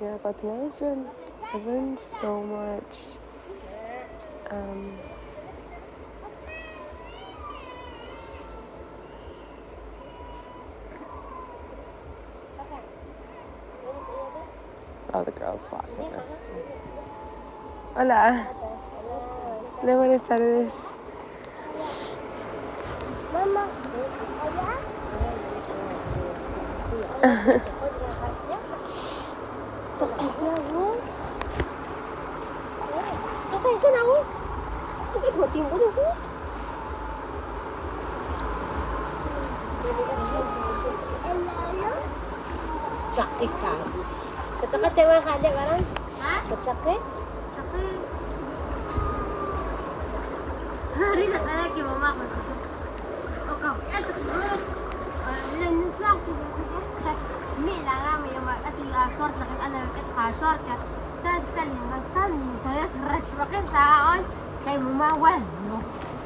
Yeah, Guatemala's been, I've learned so much. Oh, the girl's walking this way. Hola. Hola, buenas tardes. Mama, sakit ka. Sakit yung kada barang? Ha? Sakit? Sakit. Hari na talaga yung mama ko. Okay. Lan nasa sila. Mi lara mi yung at yung short na kan ka short ya. Tas san yung san tas rach makin saon. Kay mumawal no.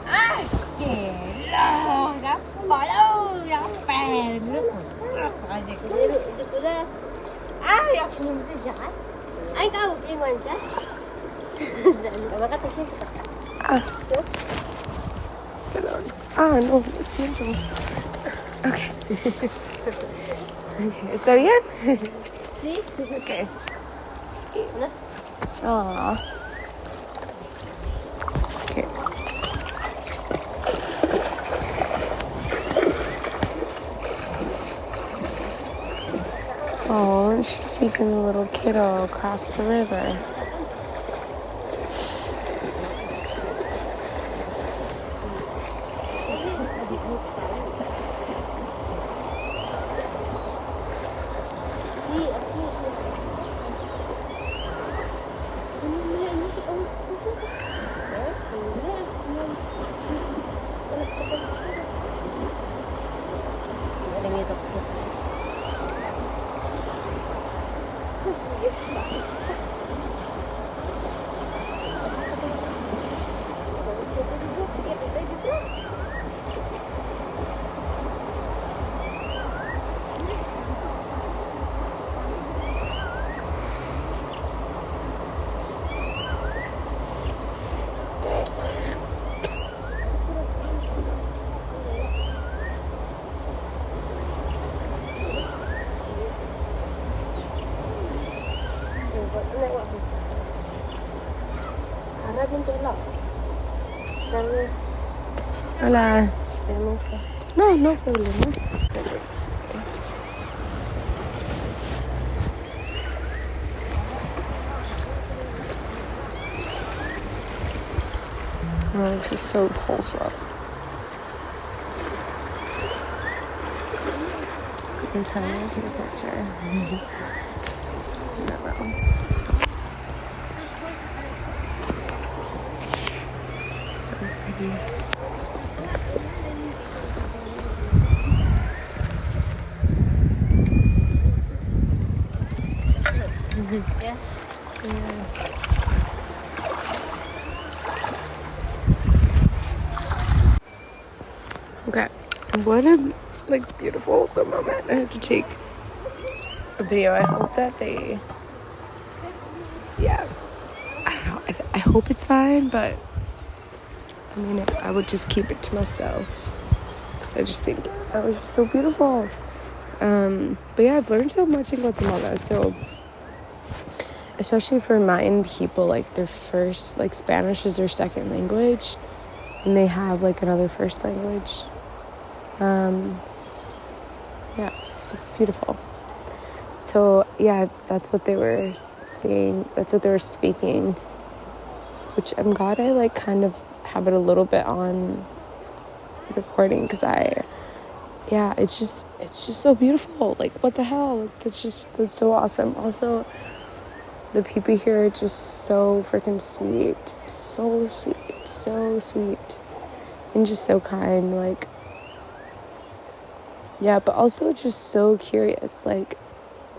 Ay, kelo. Gapalo, gapel. Itu lah. Ay, ako naman siya. Ay, kau ingon siya. Maka siya sa kaka. Perdón. No, lo siento. Okay. ¿Está bien? Sí. Okay. Sí. Ano? Aw. Okay. Oh, and she's taking the little kiddo across the river. Hola. No, no problema. Oh, this is so wholesome. I'm trying to take a picture. No. So pretty. Yeah. Yes. Okay. What a beautiful wholesome moment. I have to take a video. I hope that they. Yeah. I don't know. I hope it's fine, but I mean, I would just keep it to myself because I just think that was just so beautiful. But yeah, I've learned so much in Guatemala. So, especially for Mayan people, like their first, like Spanish is their second language, and they have like another first language. Yeah, it's beautiful. So yeah, that's what they were saying. That's what they were speaking. Which I'm glad I like kind of have it a little bit on recording because it's just so beautiful. Like what the hell? That's so awesome. Also, the people here are just so freaking sweet. So sweet. And just so kind, like, yeah, but also just so curious. Like,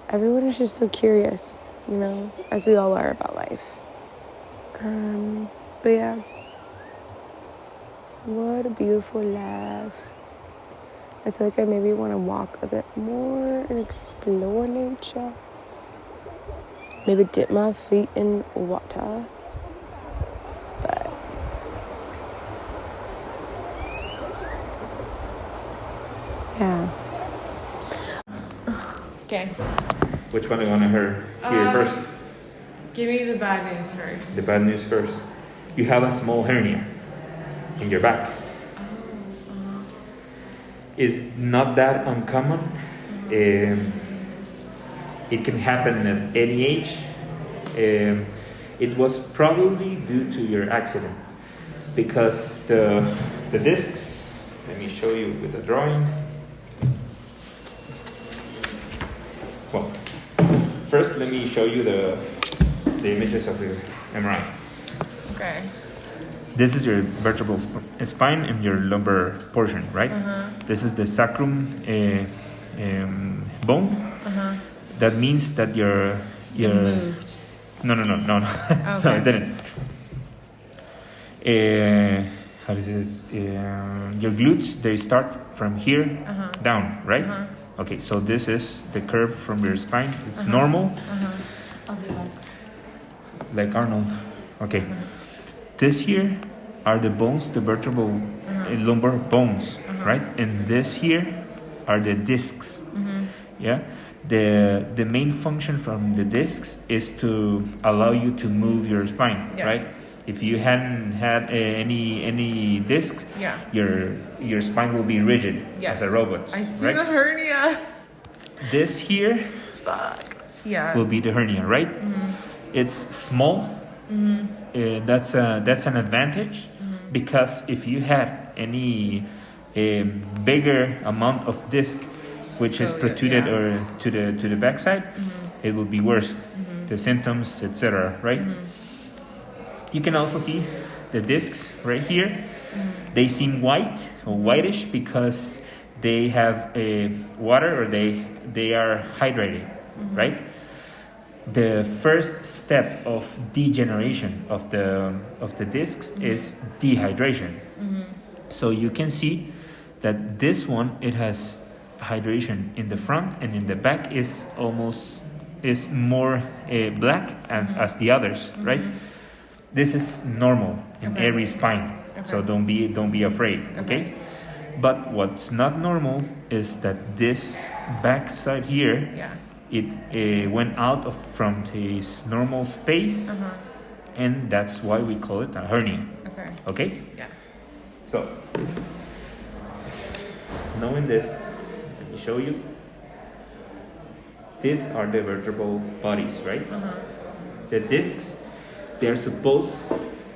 everyone is just so curious, you know, as we all are about life. But yeah, what a beautiful life. I feel like I maybe want to walk a bit more and explore nature. maybe dip my feet in water. But yeah. Okay. Which one do you want to hear first? Give me the bad news first. The bad news first. You have a small hernia in your back. It's not that uncommon. It can happen at any age. It was probably due to your accident because the discs. Let me show you with a drawing. Well, first let me show you the images of the MRI. Okay. This is your vertebral spine and your lumbar portion, right? This is the sacrum bone. That means that your moved. No. Okay. No, it didn't. How do you say this? Your glutes, they start from here down, right? Okay, so this is the curve from your spine. It's normal. I'll do that. Like Arnold. Okay. This here are the bones, the vertebral lumbar bones, right? And this here are the discs. Yeah. The main function from the discs is to allow you to move your spine, right? If you hadn't had any discs, your spine will be rigid as a robot. I see right? the hernia. This here will be the hernia, right? It's small. That's an advantage because if you had any bigger amount of disc which is protruded or to the backside, it will be worse. The symptoms, etc. Right? You can also see the discs right here. They seem white or whitish because they have water or they are hydrated, right? The first step of degeneration of the discs is dehydration. So you can see that this one, it has hydration in the front, and in the back is more black as the others, right? This is normal in every spine, so don't be afraid, okay? But what's not normal is that this back side here, it went out from this normal space, and that's why we call it a hernia. Okay? Yeah. So, knowing this, let me show you. These are the vertebral bodies, right? The discs, they're supposed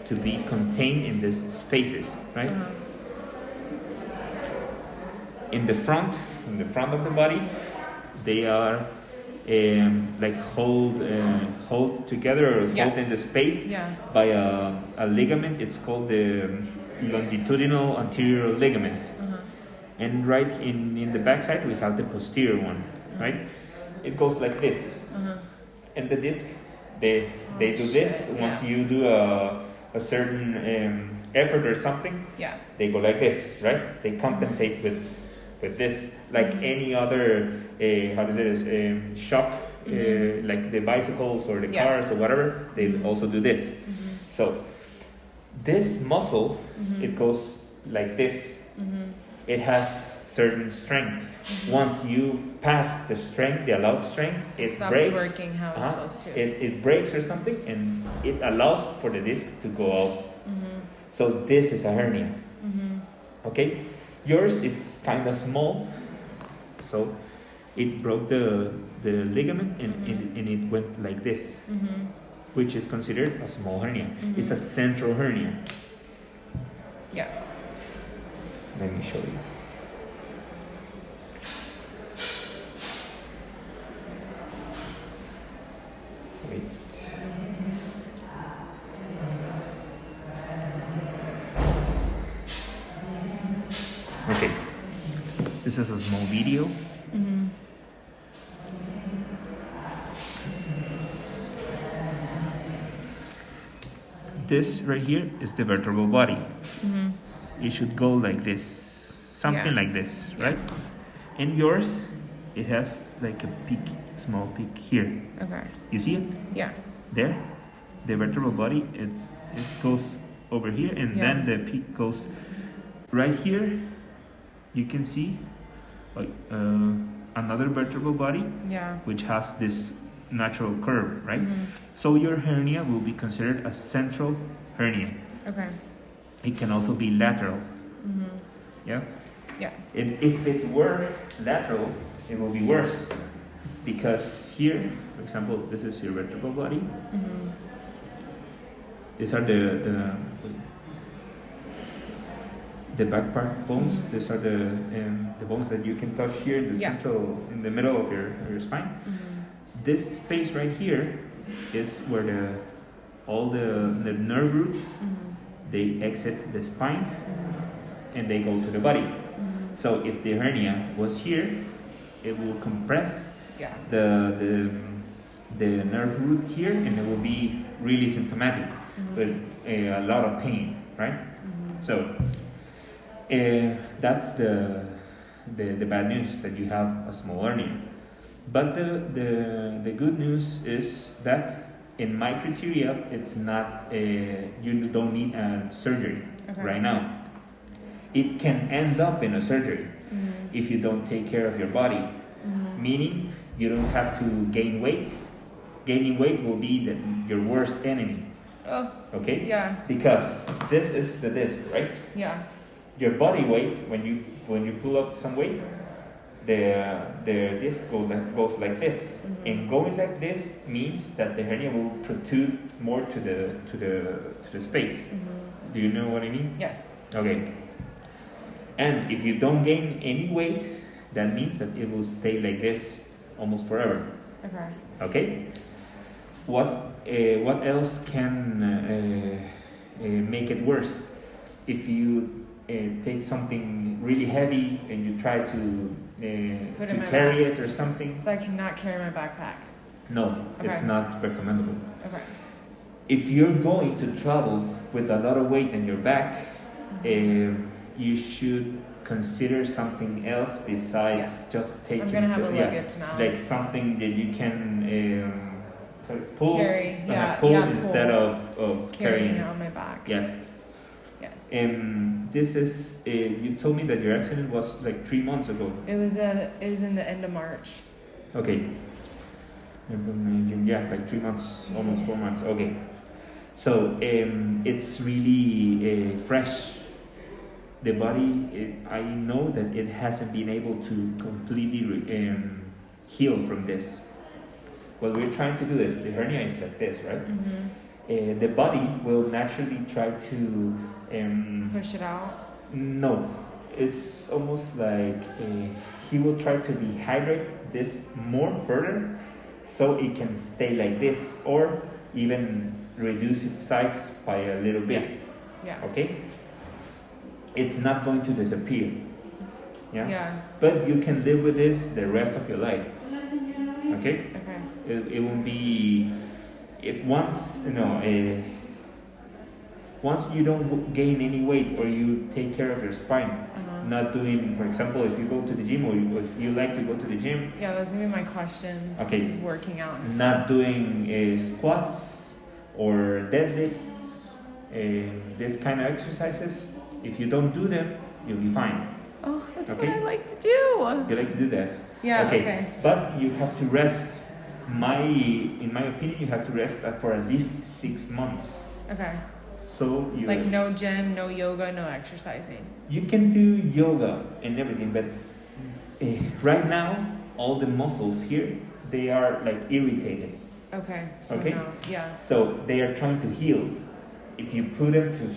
to be contained in these spaces, right? In the front of the body, they are like hold together or hold in the space by a ligament. It's called the longitudinal anterior ligament. And right in the backside we have the posterior one, right? It goes like this. And the disc, they do this. Once you do a certain effort or something, they go like this, right? They compensate with this, like any other shock, like the bicycles or the cars or whatever, they also do this. So this muscle, it goes like this. It has certain strength. Once you pass the strength, the allowed strength, it stops breaks. Working how it's supposed to. It breaks or something, and it allows for the disc to go out. So this is a hernia. Okay, yours is kind of small, so it broke the ligament and it went like this, which is considered a small hernia. It's a central hernia. Yeah. Let me show you. Wait. Okay. This is a small video. This right here is the vertebral body. It should go like this, something like this, right? And yours, it has like a peak small peak here. Okay. You see it? Yeah. There, the vertebral body, it goes over here, and then the peak goes right here. You can see like another vertebral body, which has this natural curve, right? So your hernia will be considered a central hernia. Okay. It can also be lateral. Yeah. Yeah. And if it were lateral, it will be worse, because here, for example, this is your vertebral body. These are the back part bones. These are the bones that you can touch here, the central, in the middle of your spine. This space right here is where all the nerve roots, they exit the spine and they go to the body. So if the hernia was here, it will compress the nerve root here, and it will be really symptomatic with a lot of pain, right? So that's the bad news, that you have a small hernia. But the good news is that in my criteria, it's not you don't need a surgery right now. It can end up in a surgery if you don't take care of your body. Meaning, you don't have to gain weight. Gaining weight will be your worst enemy. Oh. Okay? Yeah. Because this is the disc, right? Yeah. Your body weight, when you pull up some weight, the disc goes like this. And going like this means that the hernia will protrude more to the space. Do you know what I mean? Yes. Okay. And if you don't gain any weight, that means that it will stay like this almost forever. Okay. Okay. What else can make it worse? If you take something really heavy and you try to carry it or something. So I cannot carry my backpack. No, it's not recommendable. Okay. If you're going to travel with a lot of weight in your back, you should consider something else besides just taking. I'm gonna have a luggage now. Like something that you can pull, pull instead of carrying it on my back. Yes. Yes. And this is you told me that your accident was like 3 months ago. It was in the end of March. Okay. Yeah, like 3 months, almost 4 months. Okay. So it's really fresh. The body, I know that it hasn't been able to completely heal from this. What we're trying to do is, the hernia is like this, right? The body will naturally try to push it out. No, it's almost like he will try to dehydrate this more further, so it can stay like this, or even reduce its size by a little bit. Yes. Yeah. Okay. It's not going to disappear. Yeah. Yeah. But you can live with this the rest of your life. Okay. Okay. It won't be, if once you don't gain any weight, or you take care of your spine, not doing, for example, if you go to the gym, or if you like to go to the gym. Yeah, that's gonna be my question. Okay. It's working out. And not doing squats or deadlifts, this kind of exercises. If you don't do them, you'll be fine. Oh, that's okay? what I like to do. You like to do that? Yeah. Okay. But you have to rest. In my opinion, you have to rest for at least 6 months. Okay. So you like no gym, no yoga, no exercising. You can do yoga and everything, but right now all the muscles here, they are like irritated. Okay. So okay. No, yeah. So they are trying to heal. If you put them to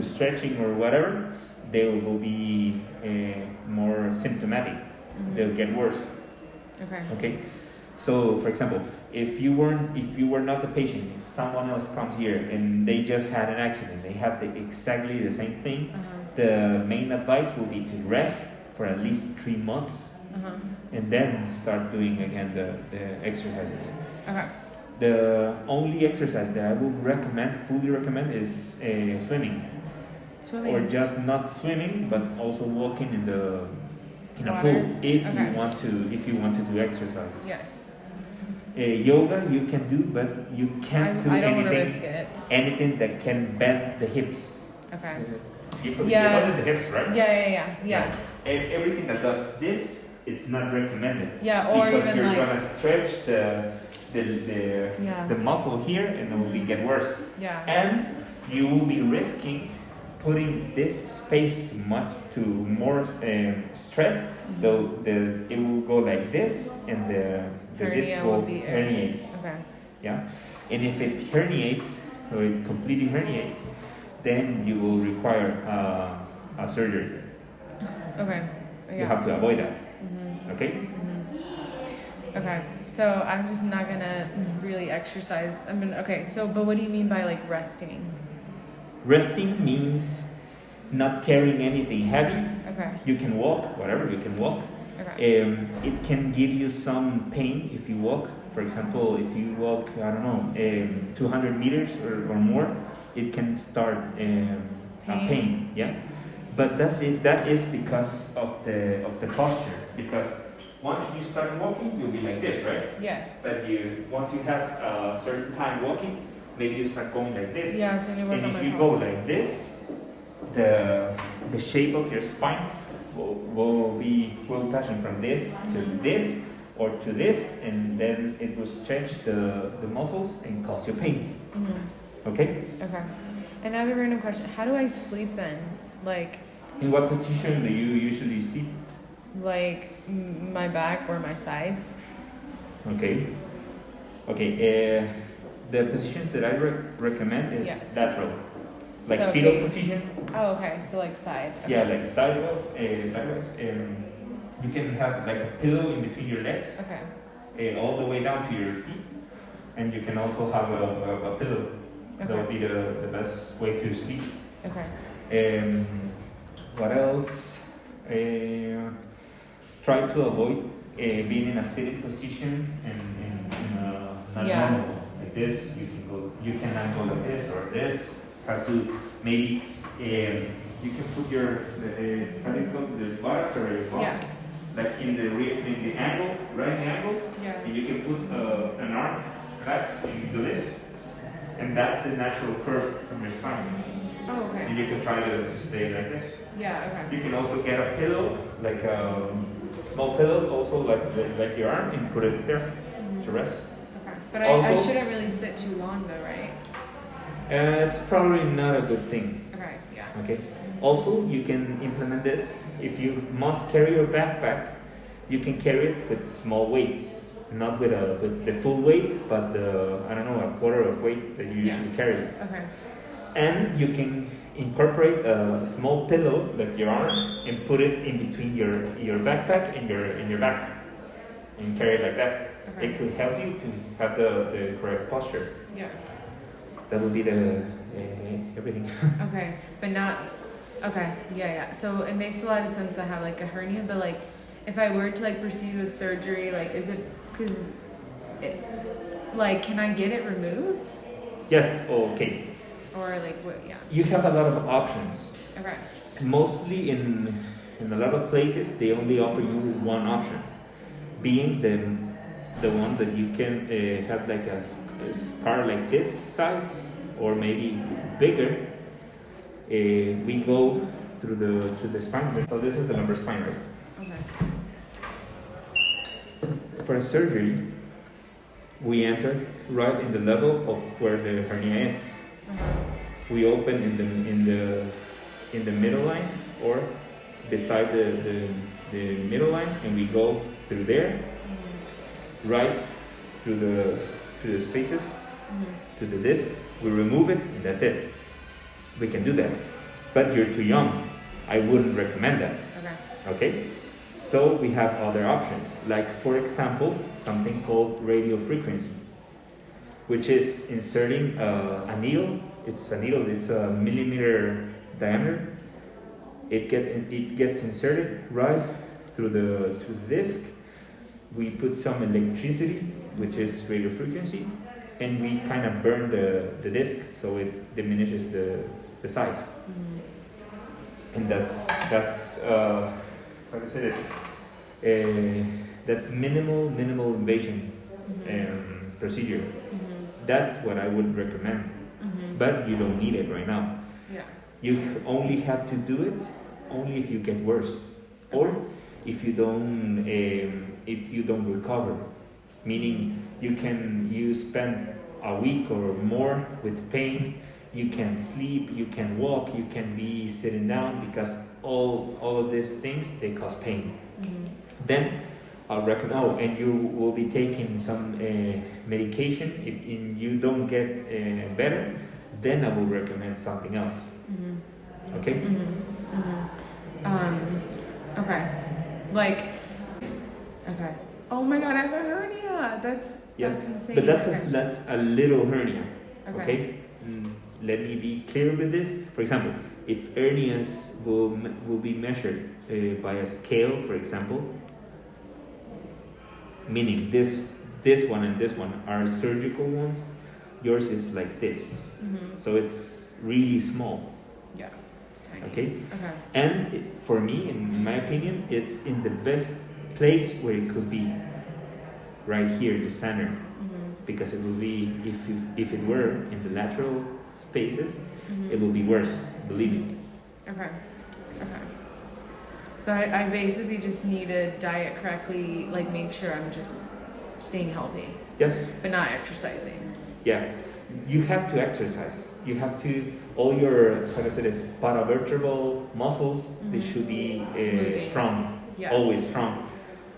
stretching or whatever, they will be more symptomatic. They'll get worse. Okay. Okay. So, for example, if you were not the patient, if someone else comes here and they just had an accident, they have exactly the same thing, the main advice will be to rest for at least 3 months, and then start doing again the exercises. Okay. The only exercise that I would fully recommend, is swimming. Swimming. Or just not swimming, but also walking In a Water? pool, if Okay. you want to do exercise. Yes. Yoga you can do, but you can't do I don't want to risk anything it. anything that can bend the hips. Okay. You Yeah. notice the hips, right? Yeah. And everything that does this, it's not recommended. Yeah, or because even you're like gonna stretch the muscle here, and it will get worse. yeah. And you will be risking putting this space too more stress. It will go like this, and the disc Hernia will will be herniate. Okay. Yeah, and if it herniates or it completely herniates, then you will require a surgery. Okay. You Yeah. have to avoid that. Okay. Okay. So I'm just not gonna really exercise. I mean, okay. So, but what do you mean by like resting? Resting means not carrying anything heavy. Okay. You can walk, whatever, you can walk. Okay. It can give you some pain if you walk. For example, if you walk, I don't know, 200 meters or more, it can start pain. Yeah, but that's it. That is because of the posture. Because once you start walking, you'll be like this, right? Yes. But once you have a certain time walking, maybe you start going like this. Yeah. So you work And on if my you go posture. like this, the shape of your spine will passing from this to this or to this, and then it will stretch the muscles and cause you pain. Okay? Okay. And I have a random question. How do I sleep then? Like In what position do you usually sleep? my back or my sides? Okay. The positions that I recommend is Yes. lateral, like So, fetal okay. position. Oh, okay. So like side. Okay. Yeah, like sideways. You can have like a pillow in between your legs, Okay. all the way down to your feet, and you can also have a pillow. That would Okay. be the best way to sleep. Okay. What else? Try to avoid being in a sitting position and not Yeah. normal like this. You cannot go like this or this. Have to maybe you can put your how do you call it, the buttocks or your butt, Yeah. like in the angle, right angle, Yeah. and you can put an arm back and do this, and that's the natural curve from your spine. Oh, okay. And you can try to stay like this. Yeah. Okay. You can also get a pillow, like a small pillow, also like your arm, and put it there to rest. Okay. But I Also- shouldn't really sit too long though, right? It's probably not a good thing. Okay. Yeah. Okay. Also, you can implement this if you must carry your backpack. You can carry it with small weights, not with the full weight, but I don't know, a quarter of weight that you Yeah. usually carry. Okay. And you can incorporate a small pillow, like your arm, and put it in between your backpack and your back, and carry it like that. Okay. It could help you to have the correct posture. Yeah. That would be the everything. Okay. But not. Okay. Yeah. So it makes a lot of sense to have like a hernia, but like if I were to like proceed with surgery, like is it because like can I get it removed Yes. Okay. or like what? Yeah. You have a lot of options. Okay. Mostly in a lot of places, they only offer you one option, being the one that you can have like a scar like this size or maybe bigger. We go through the spine. So this is the lumbar spine, right? Okay. For a surgery, we enter right in the level of where the hernia is. We open in the middle line or beside the middle line, and we go through there, right through the spaces, to the disc. We remove it, and that's it. We can do that, but you're too young. I wouldn't recommend that. Okay. Okay, so we have other options, like for example, something called radio frequency, which is inserting a needle. It's a millimeter diameter. It gets inserted right through the disc. We put some electricity, which is radio frequency, and we kind of burn the disc so it diminishes the size. And that's how to say this? That's minimal invasion procedure. That's what I would recommend. But you don't need it right now. Yeah. You only have to do it only if you get worse, or if you don't recover. Meaning you spend a week or more with pain. You can sleep, you can walk, you can be sitting down, because all of these things, they cause pain. Then I'll recommend, and you will be taking some medication. If you don't get better, then I will recommend something else. Okay? Okay. Okay. Oh my god, I have a hernia. That's insane. But that's a little hernia. Okay? Let me be clear with this. For example, if hernias will be measured by a scale, for example, meaning this one and this one are surgical ones, yours is like this. So it's really small. Yeah, it's tiny. Okay? And for me, in my opinion, it's in the best place where it could be, right here in the center. Because it will be, if it were in the lateral spaces, it will be worse, believe me. Okay. So I basically just need to diet correctly, like make sure I'm just staying healthy. Yes. But not exercising. Yeah. You have to exercise. You have to, all your, how to say this, paravertebral muscles, they should be strong. Yeah. Always strong.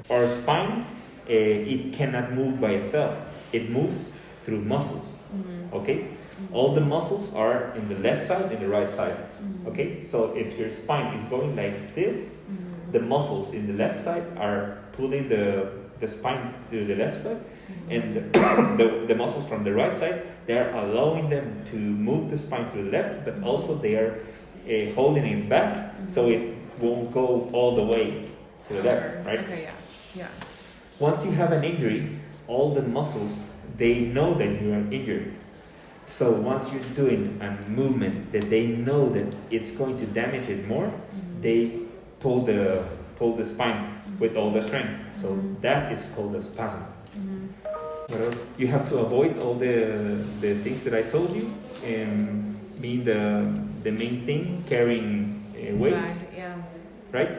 Our spine, it cannot move by itself. It moves through muscles. Okay? All the muscles are in the left side and the right side. Okay? So if your spine is going like this, the muscles in the left side are pulling the spine to the left side, and the muscles from the right side, they are allowing them to move the spine to the left, but also they are holding it back so it won't go all the way to the left, right? Okay, yeah. Once you have an injury, all the muscles, they know that you are injured. So once you're doing a movement that they know that it's going to damage it more, they pull the spine with all the strength. So that is called a spasm. What else? You have to avoid all the things that I told you, being the main thing, carrying weights, right?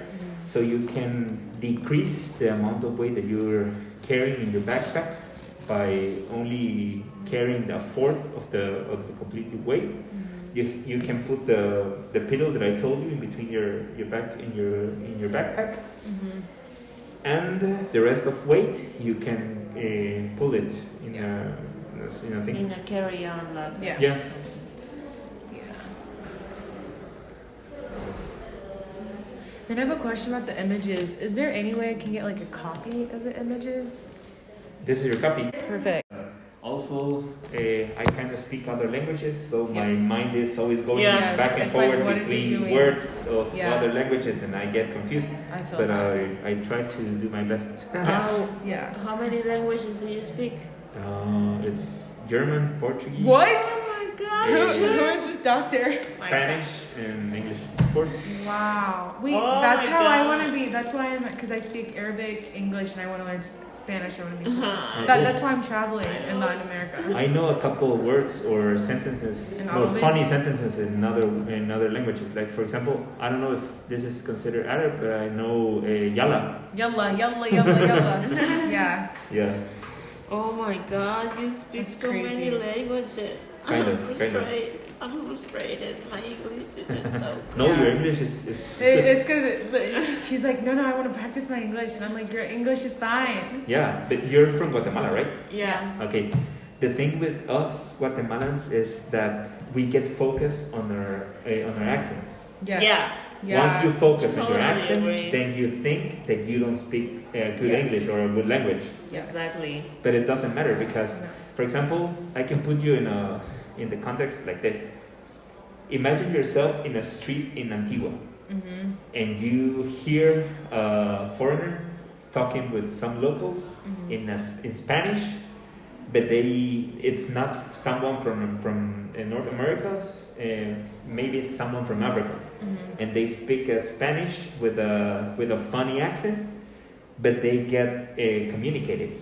So you can decrease the amount of weight that you're carrying in your backpack by only carrying a fourth of the completed weight. You can put the pillow that I told you in between your back in your backpack, and the rest of weight you can pull it in a thing. In a carry-on luggage. Yeah. Then I have a question about the images. Is there any way I can get like a copy of the images? This is your copy. Perfect. Also, I kind of speak other languages, so my mind is always going Yes, back and it's like, forward what is it between doing? words of other languages, and I get confused. I feel But that. I try to do my best. How many languages do you speak? It's German, Portuguese, What? Oh my god! Who is this doctor? Spanish, and English. Wow. Oh That's my how I God. want to be. That's why because I speak Arabic, English, and I want to learn Spanish. I want to be. Uh-huh. That's why I'm traveling in Latin America. I know a couple of words or sentences, In or Arabic? funny sentences in other languages. Like, for example, I don't know if this is considered Arab, but I know yalla. Yalla, yalla, yalla, yalla. Yeah. Yeah. Oh my god, you speak That's so crazy. many languages. Kind I'm of. frustrated. I'm frustrated. My English isn't so good. No, your English is good. It's because she's like, no, I want to practice my English, and I'm like, your English is fine. Yeah, but you're from Guatemala, right? Yeah. Okay. The thing with us Guatemalans is that we get focused on our accents. Yes. Once you focus on your Totally accent, agree. then you think that you don't speak good Yes. English or a good language. Yes. Exactly. But it doesn't matter because, for example, I can put you in the context like this. Imagine yourself in a street in Antigua, and you hear a foreigner talking with some locals in Spanish, but it's not someone from North America. Maybe it's someone from Africa. and they speak Spanish with a funny accent, but they get communicated.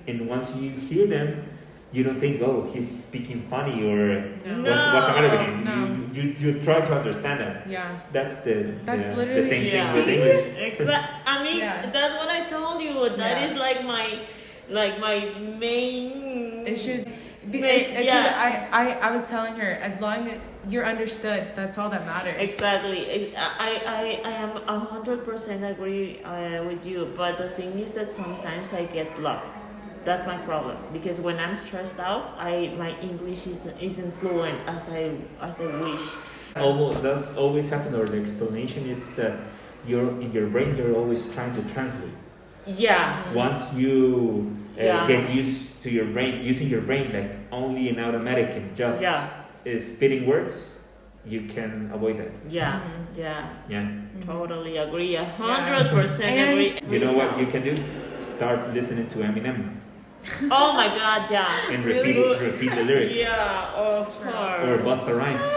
And once you hear them, you don't think, oh, he's speaking funny or what's the matter with him. No. You try to understand them. Yeah. That's literally the same thing with English. I mean, that's what I told you. That is like my main issues. I was telling her, as long as you're understood, that's all that matters. Exactly. I am 100% agree with you. But the thing is that sometimes I get blocked. That's my problem, because when I'm stressed out, my English isn't fluent as I wish. That always happens, or the explanation is that in your brain you're always trying to translate. Yeah. Once you get used to using your brain like only in automatic and just spitting words, you can avoid that. Yeah. Totally agree. 100% agree. You know what you can do? Start listening to Eminem. Oh my God, yeah. And repeat the lyrics. Yeah, of course. Or Busta Rhymes.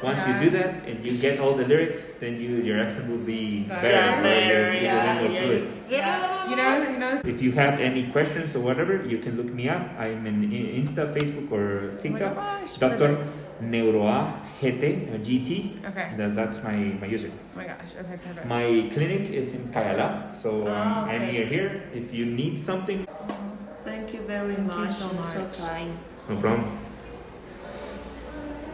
Once you do that and you get all the lyrics, then your accent will be better. You know. If you have any questions or whatever, you can look me up. I'm in Insta, Facebook, or TikTok. Dr. Neuroa GT. Okay. That's my user. Oh my gosh. Okay, perfect. My clinic is in Cayala, so I'm near here. If you need something. Thank you very much. So much. So kind. No problem.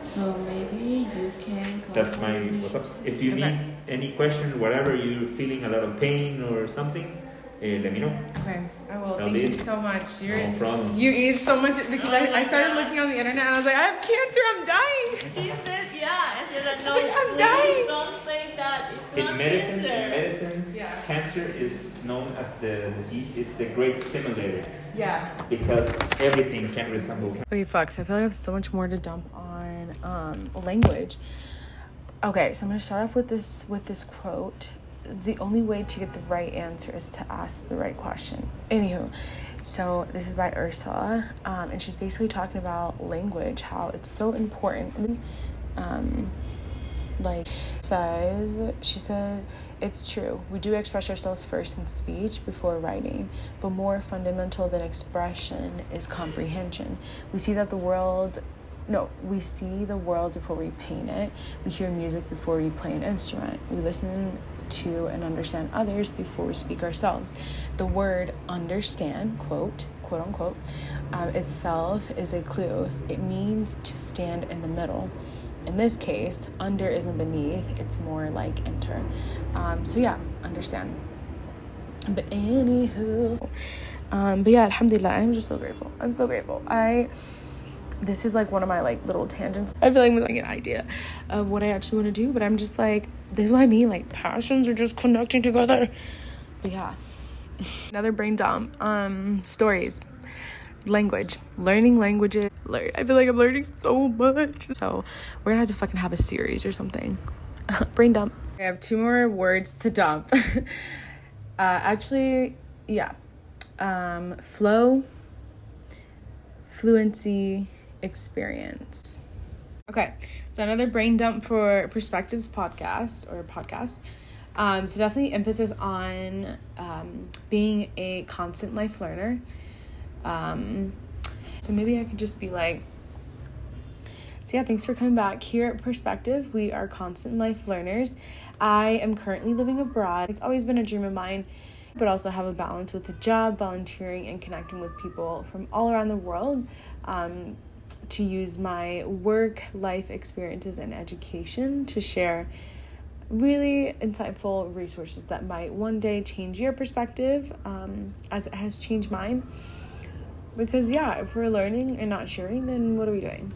So maybe you can. That's my WhatsApp. If you need any question, whatever, you're feeling a lot of pain or something, let me know. Okay, I will. Thank you so much. No problem. You ease so much because I started looking on the internet and I was like, I have cancer, I'm dying. She said, I said, no, I'm dying. Don't say that. It's In not medicine, cancer. Cancer is known as the disease is the great simulator. Yeah. Because everything can resemble cancer. Okay, fucks. I feel like I have so much more to dump on language. Okay, so I'm gonna start off with this quote. The only way to get the right answer is to ask the right question. Anywho, so this is by Ursula, and she's basically talking about language, how it's so important. She said, it's true. We do express ourselves first in speech before writing, but more fundamental than expression is comprehension. We see the world before we paint it. We hear music before we play an instrument. We listen to and understand others before we speak ourselves. The word understand, quote unquote, itself is a clue. It means to stand in the middle. In this case, under isn't beneath, it's more like enter. Understand. But anywho, alhamdulillah, I'm just so grateful. I'm so grateful. This is like one of my like little tangents. I feel like I'm like an idea of what I actually want to do, but I'm just like, this is what I mean, like passions are just connecting together. But yeah, another brain dump. Stories, language, learning languages. I feel like I'm learning so much. So we're gonna have to fucking have a series or something. Brain dump. I have 2 more words to dump. Flow, fluency, experience. Okay, so another brain dump for Perspectives podcast. So definitely emphasis on being a constant life learner. So maybe I could just be like, thanks for coming back. Here at Perspective, we are constant life learners. I am currently living abroad. It's always been a dream of mine, but also have a balance with the job, volunteering, and connecting with people from all around the world, to use my work, life experiences, and education to share really insightful resources that might one day change your perspective, as it has changed mine. Because if we're learning and not sharing, then what are we doing?